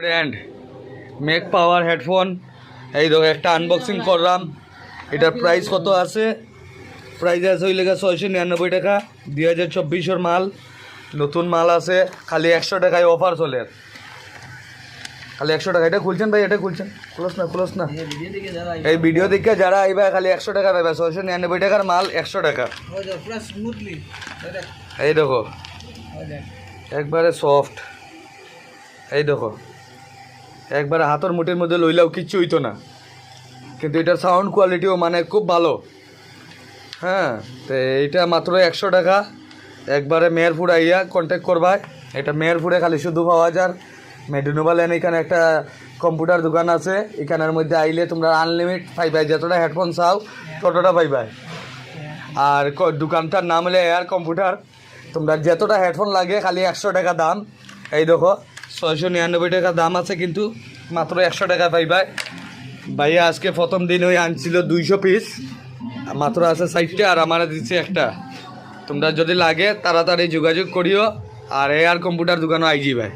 Brand make পাওয়ার headphone এই দেখো একটা আনবক্সিং করলাম। এটার প্রাইস কত আছে? প্রাইস আছে ওই লেখা 699 টাকা, 2024 মাল, নতুন মাল আছে। খালি 100 টাকায় অফার চলে, খালি 100 টাকা। এটা খুলছেন ভাই, এটা খুলছেন, খুলস না এই ভিডিও দেখে যারা আইবা খালি 100 টাকা পাইবা। 699 টাকার মাল 100 টাকা। এই দেখো একবারে সফট, এই দেখো একবারে হাতের মুঠের মধ্যে লইলেও কিচ্ছু হইতো না, কিন্তু এটার সাউন্ড কোয়ালিটিও মানে খুব ভালো। হ্যাঁ, তো এইটা মাত্র 100 টাকা। একবারে মেহেরপুর আইয়া কন্ট্যাক্ট করবা। এটা মেহেরপুরে খালি শুধু পাওয়া যায়। মেডিনোভা লেন এখানে একটা কম্পিউটার দোকান আছে, এখানের মধ্যে আইলে তোমরা আনলিমিট পাইবাই, যতটা হেডফোন চাও ততটা পাইবাই। আর দোকানটার নাম হলে এয়ার কম্পিউটার। তোমরা যতটা হেডফোন লাগে খালি 100 টাকা দাম। এই দেখো 699 টাকা দাম আছে, কিন্তু মাত্র 100 টাকা পাইবাই। ভাইয়া আজকে প্রথম দিন ওই আনছিল 200 পিস, মাত্র আছে 60টা, আর আমার দিচ্ছে একটা। তোমরা যদি লাগে তাড়াতাড়ি যোগাযোগ করিও। আর এয়ার কম্পিউটার দোকানও আইজি ভাই।